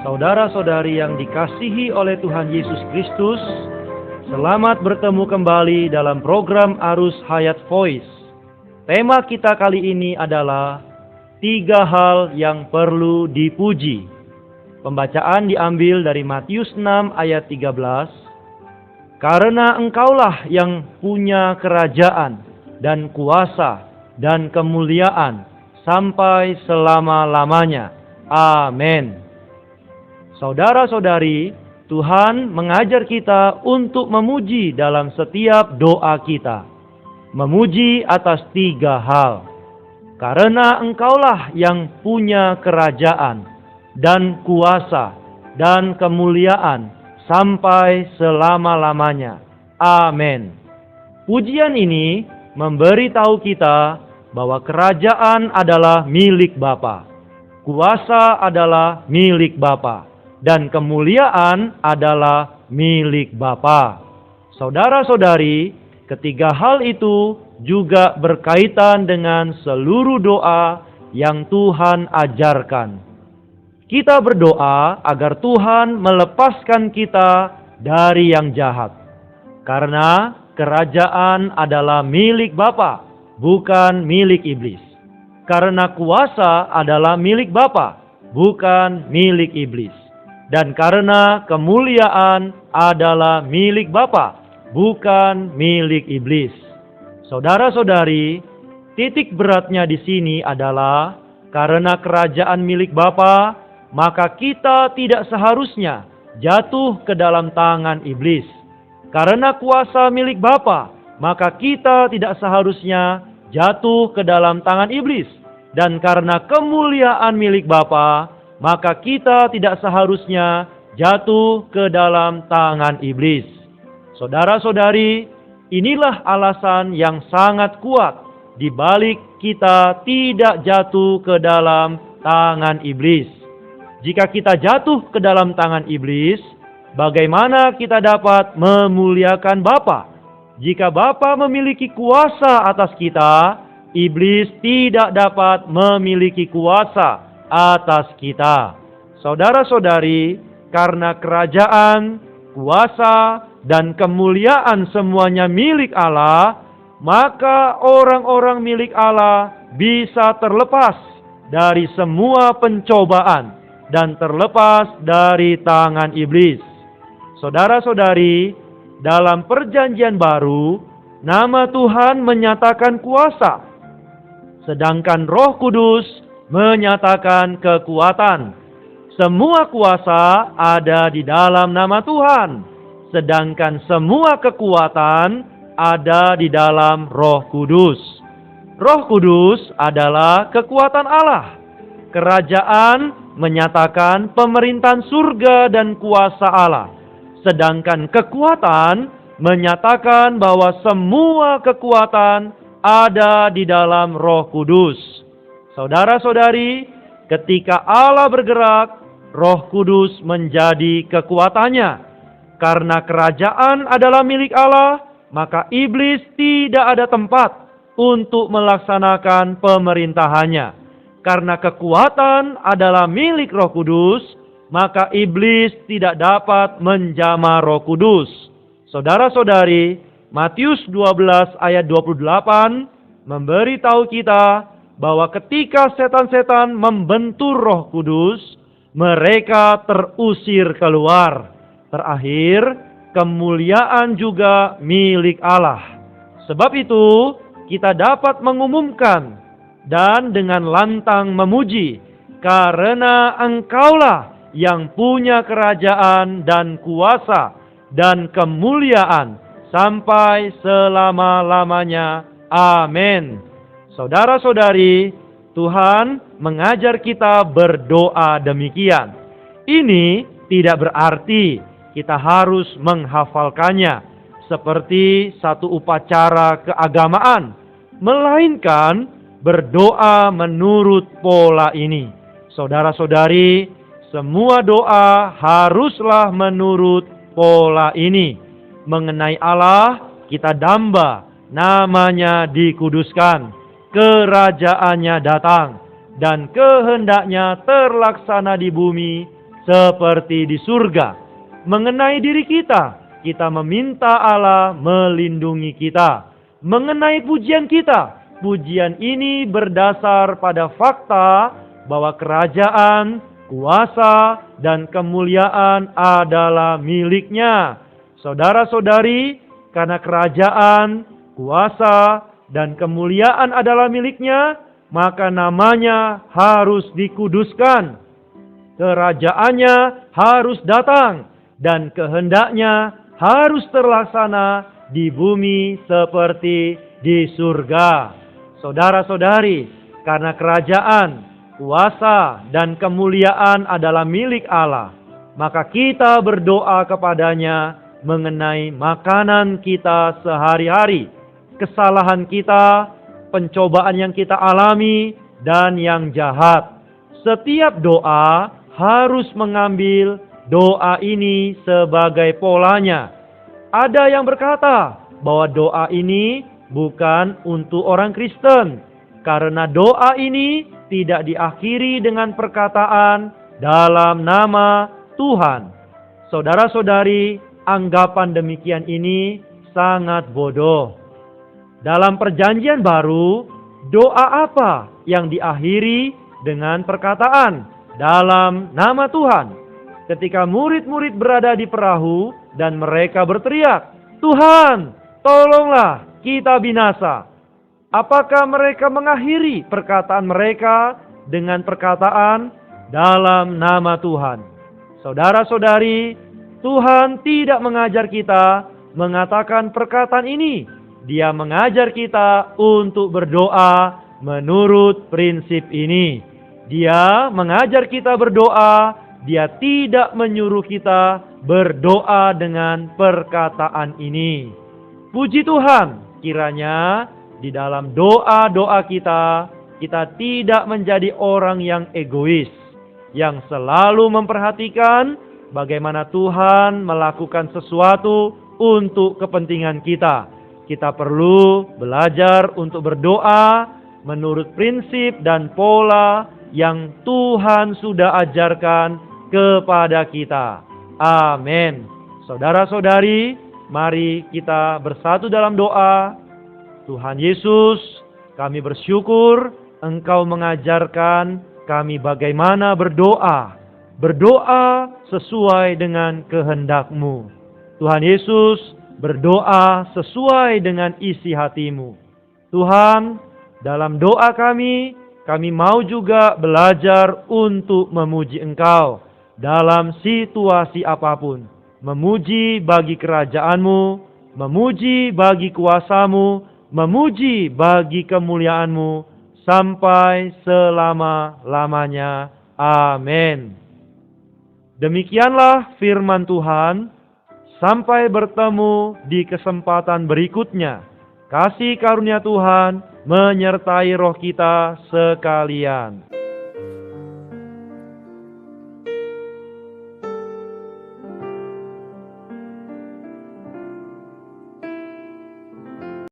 Saudara-saudari yang dikasihi oleh Tuhan Yesus Kristus, selamat bertemu kembali dalam program Arus Hayat Voice. Tema kita kali ini adalah 3 hal yang perlu dipuji. Pembacaan diambil dari Matius 6 ayat 13. Karena engkaulah yang punya kerajaan dan kuasa dan kemuliaan sampai selama-lamanya. Amin. Saudara-saudari, Tuhan mengajar kita untuk memuji dalam setiap doa kita. Memuji atas 3 hal. Karena engkaulah yang punya kerajaan dan kuasa dan kemuliaan sampai selama-lamanya. Amin. Pujian ini memberitahu kita bahwa kerajaan adalah milik Bapa, kuasa adalah milik Bapa, dan kemuliaan adalah milik Bapa. Saudara-saudari, ketiga hal itu juga berkaitan dengan seluruh doa yang Tuhan ajarkan. Kita berdoa agar Tuhan melepaskan kita dari yang jahat. Karena kerajaan adalah milik Bapa, bukan milik iblis. Karena kuasa adalah milik Bapa, bukan milik iblis. Dan karena kemuliaan adalah milik Bapa, bukan milik iblis. Saudara-saudari, titik beratnya di sini adalah karena kerajaan milik Bapa, maka kita tidak seharusnya jatuh ke dalam tangan iblis. Karena kuasa milik Bapa, maka kita tidak seharusnya jatuh ke dalam tangan iblis. Dan karena kemuliaan milik Bapa, maka kita tidak seharusnya jatuh ke dalam tangan iblis. Saudara-saudari, inilah alasan yang sangat kuat di balik kita tidak jatuh ke dalam tangan iblis. Jika kita jatuh ke dalam tangan iblis, bagaimana kita dapat memuliakan Bapa? Jika Bapa memiliki kuasa atas kita, iblis tidak dapat memiliki kuasa atas kita. Saudara-saudari, karena kerajaan, kuasa, dan kemuliaan semuanya milik Allah, maka orang-orang milik Allah bisa terlepas dari semua pencobaan dan terlepas dari tangan iblis. Saudara-saudari, dalam perjanjian baru, nama Tuhan menyatakan kuasa, sedangkan Roh Kudus menyatakan kekuatan. Semua kuasa ada di dalam nama Tuhan, sedangkan semua kekuatan ada di dalam Roh Kudus. Roh Kudus adalah kekuatan Allah. Kerajaan menyatakan pemerintahan surga dan kuasa Allah, sedangkan kekuatan menyatakan bahwa semua kekuatan ada di dalam Roh Kudus. Saudara-saudari, ketika Allah bergerak, Roh Kudus menjadi kekuatannya. Karena kerajaan adalah milik Allah, maka iblis tidak ada tempat untuk melaksanakan pemerintahannya. Karena kekuatan adalah milik Roh Kudus, maka iblis tidak dapat menjamah Roh Kudus. Saudara-saudari, Matius 12 ayat 28 memberitahu kita bahwa ketika setan-setan membentur Roh Kudus, mereka terusir keluar. Terakhir, kemuliaan juga milik Allah. Sebab itu, kita dapat mengumumkan dan dengan lantang memuji, karena engkaulah yang punya kerajaan dan kuasa dan kemuliaan sampai selama-lamanya. Amin. Saudara-saudari, Tuhan mengajar kita berdoa demikian. Ini tidak berarti kita harus menghafalkannya seperti satu upacara keagamaan, melainkan berdoa menurut pola ini. Saudara-saudari, semua doa haruslah menurut pola ini. Mengenai Allah, kita damba, namanya dikuduskan, kerajaannya datang, dan kehendaknya terlaksana di bumi seperti di surga. Mengenai diri kita, kita meminta Allah melindungi kita. Mengenai pujian kita, pujian ini berdasar pada fakta bahwa kerajaan, kuasa, dan kemuliaan adalah miliknya. Saudara-saudari, karena kerajaan, kuasa, dan kemuliaan adalah miliknya, maka namanya harus dikuduskan. Kerajaannya harus datang, dan kehendaknya harus terlaksana di bumi seperti di surga. Saudara-saudari, karena kerajaan, kuasa, dan kemuliaan adalah milik Allah, maka kita berdoa kepadanya mengenai makanan kita sehari-hari, kesalahan kita, pencobaan yang kita alami, dan yang jahat. Setiap doa harus mengambil doa ini sebagai polanya. Ada yang berkata bahwa doa ini bukan untuk orang Kristen, karena doa ini tidak diakhiri dengan perkataan dalam nama Tuhan. Saudara-saudari, anggapan demikian ini sangat bodoh. Dalam perjanjian baru, doa apa yang diakhiri dengan perkataan dalam nama Tuhan? Ketika murid-murid berada di perahu dan mereka berteriak, "Tuhan, tolonglah kita binasa." Apakah mereka mengakhiri perkataan mereka dengan perkataan dalam nama Tuhan? Saudara-saudari, Tuhan tidak mengajar kita mengatakan perkataan ini. Dia mengajar kita untuk berdoa menurut prinsip ini. Dia mengajar kita berdoa, dia tidak menyuruh kita berdoa dengan perkataan ini. Puji Tuhan, kiranya di dalam doa-doa kita tidak menjadi orang yang egois, yang selalu memperhatikan bagaimana Tuhan melakukan sesuatu untuk kepentingan kita. Kita perlu belajar untuk berdoa menurut prinsip dan pola yang Tuhan sudah ajarkan kepada kita. Amin. Saudara-saudari, mari kita bersatu dalam doa. Tuhan Yesus, kami bersyukur Engkau mengajarkan kami bagaimana berdoa. Berdoa sesuai dengan kehendak-Mu. Tuhan Yesus, berdoa sesuai dengan isi hati-Mu. Tuhan, dalam doa kami mau juga belajar untuk memuji Engkau dalam situasi apapun. Memuji bagi kerajaan-Mu, memuji bagi kuasa-Mu, memuji bagi kemuliaan-Mu sampai selama-lamanya. Amin. Demikianlah firman Tuhan. Sampai bertemu di kesempatan berikutnya. Kasih karunia Tuhan menyertai roh kita sekalian.